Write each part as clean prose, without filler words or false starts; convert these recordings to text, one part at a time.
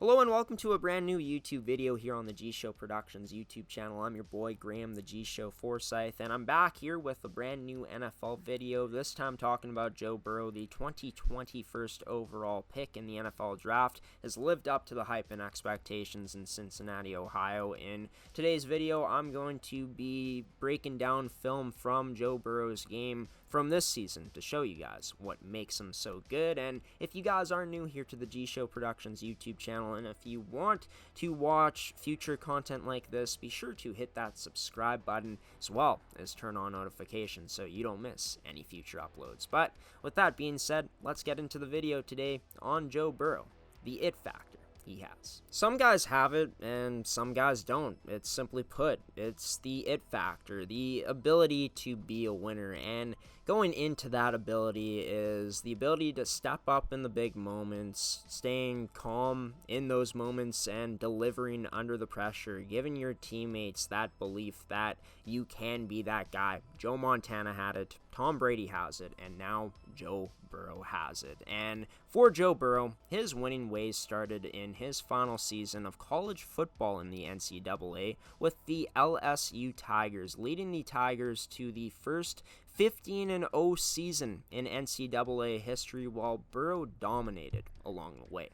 Hello and welcome to a brand new YouTube video here on the GShow Productions YouTube channel. I'm your boy Graeme, the GShow Forsyth, and I'm back here with a brand new NFL video, this time talking about Joe Burrow. The 2020 first overall pick in the NFL draft has lived up to the hype and expectations in Cincinnati, Ohio. In today's video, I'm going to be breaking down film from Joe Burrow's game from this season to show you guys what makes him so good. And if you guys are new here to the GShow Productions YouTube channel, and if you want to watch future content like this, be sure to hit that subscribe button as well as turn on notifications so you don't miss any future uploads. But with that being said, let's get into the video today on Joe Burrow, the it factor he has. Some guys have it and some guys don't. It's simply put, it's the it factor, the ability to be a winner. And going into that ability is the ability to step up in the big moments, staying calm in those moments and delivering under the pressure, giving your teammates that belief that you can be that guy. Joe Montana had it, Tom Brady has it, and now Joe Burrow has it. And for Joe Burrow, his winning ways started in his final season of college football in the NCAA with the LSU Tigers, leading the Tigers to the first 15-0 season in NCAA history, while Burrow dominated along the way.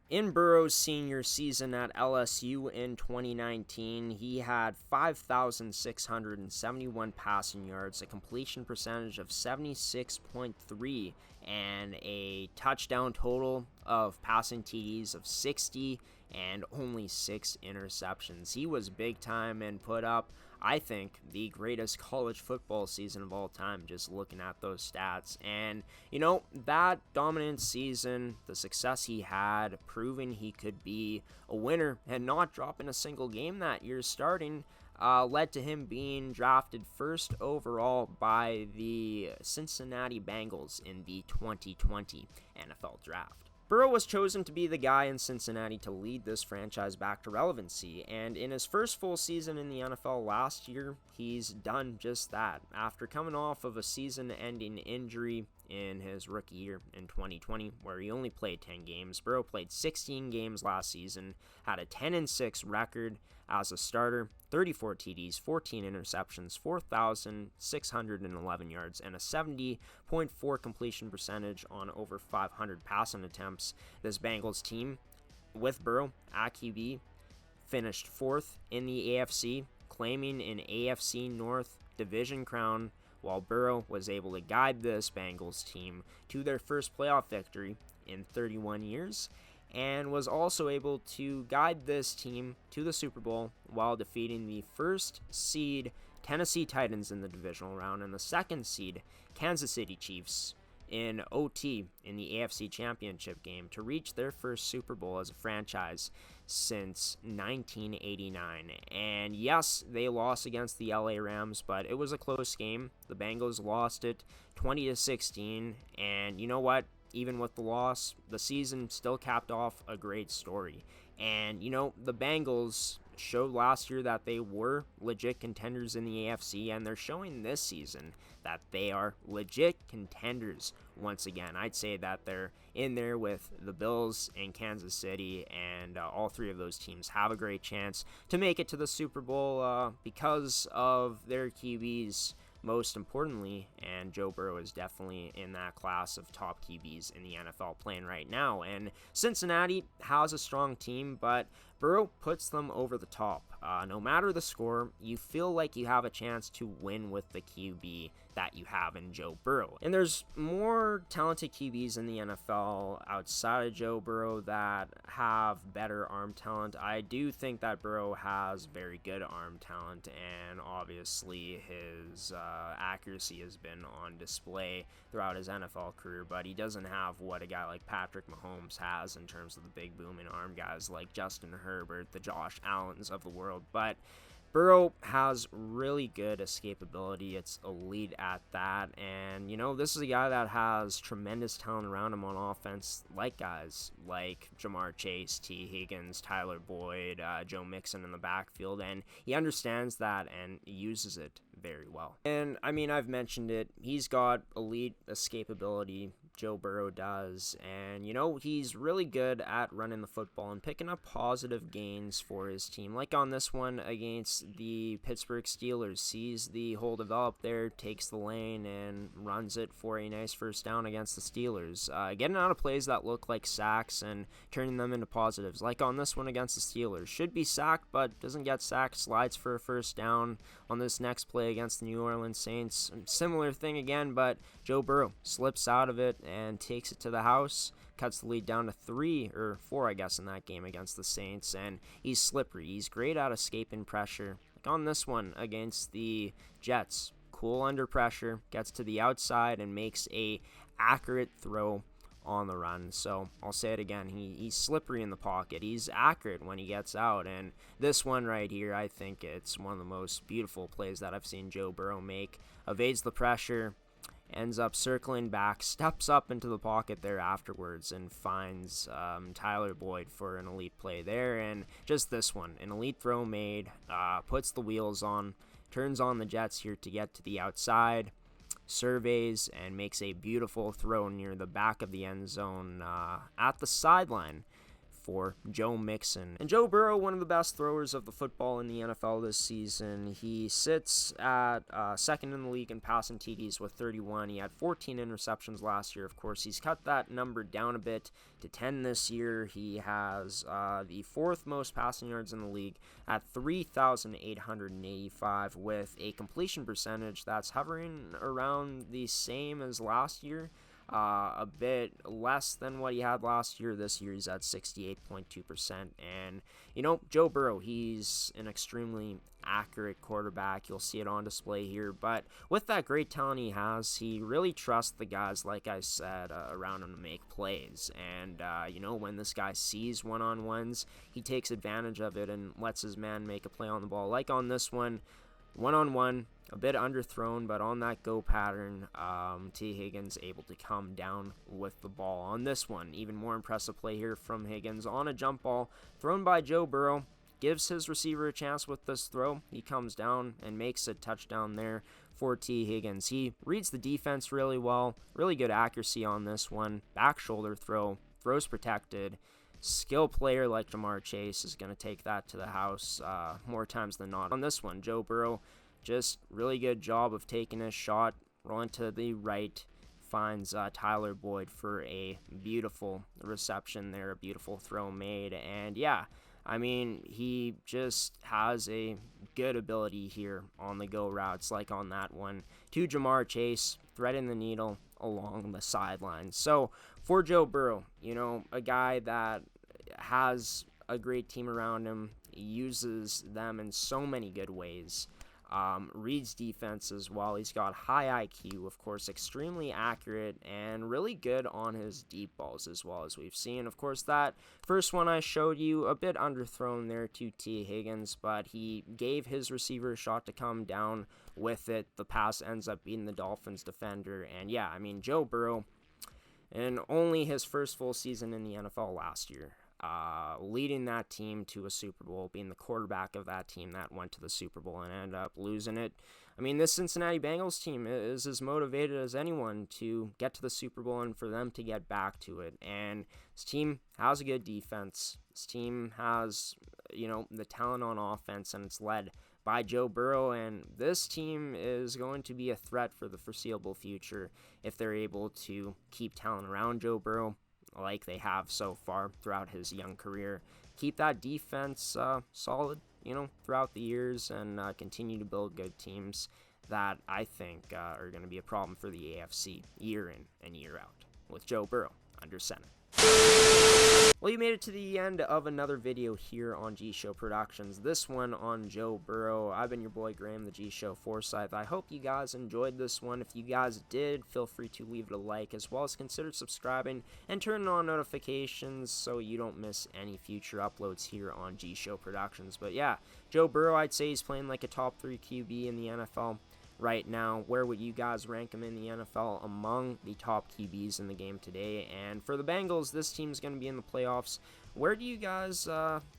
In Burrow's senior season at LSU in 2019, he had 5,671 passing yards, a completion percentage of 76.3, and a touchdown total of passing TDs of 60 and only 6 interceptions. He was big time and put up, I think, the greatest college football season of all time, just looking at those stats. And, you know, that dominant season, the success he had, proving he could be a winner and not dropping a single game that year starting, led to him being drafted first overall by the Cincinnati Bengals in the 2020 NFL Draft. Burrow was chosen to be the guy in Cincinnati to lead this franchise back to relevancy, and in his first full season in the NFL last year, he's done just that. After coming off of a season-ending injury in his rookie year in 2020, where he only played 10 games, Burrow played 16 games last season, had a 10-6 record as a starter, 34 TDs, 14 interceptions, 4,611 yards, and a 70.4 completion percentage on over 500 passing attempts. This Bengals team, with Burrow at QB, finished 4th in the AFC, claiming an AFC North division crown, while Burrow was able to guide this Bengals team to their first playoff victory in 31 years, and was also able to guide this team to the Super Bowl while defeating the first seed Tennessee Titans in the divisional round and the second seed Kansas City Chiefs in OT in the AFC Championship game to reach their first Super Bowl as a franchise since 1989. And yes, they lost against the LA Rams, but it was a close game. The Bengals lost it 20-16, and you know what? Even with the loss, the season still capped off a great story. And, you know, the Bengals showed last year that they were legit contenders in the AFC, and they're showing this season that they are legit contenders once again. I'd say that they're in there with the Bills and Kansas City, and all three of those teams have a great chance to make it to the Super Bowl because of their QBs, most importantly, and Joe Burrow is definitely in that class of top QBs in the NFL playing right now. And Cincinnati has a strong team, but Burrow puts them over the top. No matter the score, you feel like you have a chance to win with the QB that you have in Joe Burrow. And there's more talented QBs in the NFL outside of Joe Burrow that have better arm talent. I do think that Burrow has very good arm talent, and obviously his accuracy has been on display throughout his NFL career, but he doesn't have what a guy like Patrick Mahomes has in terms of the big booming arm guys like Justin Herbert, the Josh Allens of the world. But Burrow has really good escapability. It's elite at that. And, you know, this is a guy that has tremendous talent around him on offense, like guys like Jamar Chase, T. Higgins, Tyler Boyd, Joe Mixon in the backfield. And he understands that and uses it very well. And, I mean, I've mentioned it. He's got elite escapability, Joe Burrow does. And, he's really good at running the football and picking up positive gains for his team. Like on this one against the Pittsburgh Steelers, sees the hole develop there, takes the lane, and runs it for a nice first down against the Steelers. Getting out of plays that look like sacks and turning them into positives. Like on this one against the Steelers. Should be sacked, but doesn't get sacked. Slides for a first down on this next play against the New Orleans Saints. Similar thing again, but Joe Burrow slips out of it and takes it to the house. Cuts the lead down to 3 or 4, I guess, in that game against the Saints. And he's slippery. He's great at escaping pressure. Like on this one against the Jets. Cool under pressure. Gets to the outside and makes a accurate throw on the run. So I'll say it again, he's slippery in the pocket. He's accurate when he gets out, and this one right here, I think it's one of the most beautiful plays that I've seen Joe Burrow make. Evades the pressure, ends up circling back, steps up into the pocket there afterwards, and finds Tyler Boyd for an elite play there. And just this one, an elite throw made, puts the wheels on, turns on the Jets here to get to the outside, surveys, and makes a beautiful throw near the back of the end zone at the sideline for Joe Mixon. And Joe Burrow, one of the best throwers of the football in the NFL this season. He sits at second in the league in passing TDs with 31. He had 14 interceptions last year. Of course, he's cut that number down a bit to 10 this year. He has the fourth most passing yards in the league at 3,885 with a completion percentage that's hovering around the same as last year. A bit less than what he had last year. This year he's at 68.2%. And, Joe Burrow, he's an extremely accurate quarterback. You'll see it on display here. But with that great talent he has, he really trusts the guys, like I said, around him to make plays. And, when this guy sees one-on-ones, he takes advantage of it and lets his man make a play on the ball. Like on this one-on-one, a bit underthrown, but on that go pattern, T. Higgins able to come down with the ball. On this one, even more impressive play here from Higgins on a jump ball thrown by Joe Burrow. Gives his receiver a chance with this throw. He comes down and makes a touchdown there for T. Higgins. He reads the defense really well. Really good accuracy on this one. Back shoulder throw. Throws protected. Skill player like Jamar Chase is going to take that to the house more times than not. On this one, Joe Burrow, just really good job of taking a shot, rolling to the right, finds Tyler Boyd for a beautiful reception there, a beautiful throw made. And yeah, he just has a good ability here on the go routes, like on that one to Jamar Chase, threading the needle along the sidelines. So for Joe Burrow, a guy that has a great team around him, uses them in so many good ways. Reads defense as well. He's got high IQ, of course, extremely accurate, and really good on his deep balls as well, as we've seen. Of course, that first one I showed you, a bit underthrown there to T. Higgins, but he gave his receiver a shot to come down with it. The pass ends up beating the Dolphins defender, and yeah, Joe Burrow, in only his first full season in the NFL last year, leading that team to a Super Bowl, being the quarterback of that team that went to the Super Bowl and ended up losing it. This Cincinnati Bengals team is as motivated as anyone to get to the Super Bowl and for them to get back to it. And this team has a good defense. This team has, the talent on offense, and it's led by Joe Burrow, and this team is going to be a threat for the foreseeable future if they're able to keep talent around Joe Burrow, like they have so far throughout his young career. Keep that defense solid, throughout the years, and continue to build good teams that I think are going to be a problem for the AFC year in and year out with Joe Burrow under center. Well, you made it to the end of another video here on GShow Productions. This one on Joe Burrow. I've been your boy Graeme, the GShow Forsyth. I hope you guys enjoyed this one. If you guys did, feel free to leave it a like, as well as consider subscribing and turning on notifications so you don't miss any future uploads here on GShow Productions. But yeah, Joe Burrow, I'd say he's playing like a top 3 QB in the NFL right now. Where would you guys rank him in the NFL among the top QBs in the game today? And for the Bengals, this team's going to be in the playoffs. Where do you guys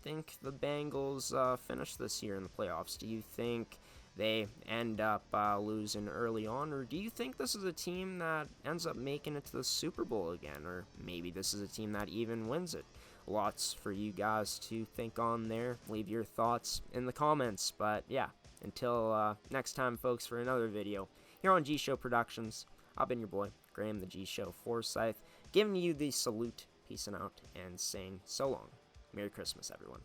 think the Bengals finish this year in the playoffs? Do you think they end up losing early on? Or do you think this is a team that ends up making it to the Super Bowl again? Or maybe this is a team that even wins it? Lots for you guys to think on there. Leave your thoughts in the comments. But yeah, until next time, folks, for another video here on GShow Productions, I've been your boy, Graeme the GShow Forsyth, giving you the salute, peacing out, and saying so long. Merry Christmas, everyone.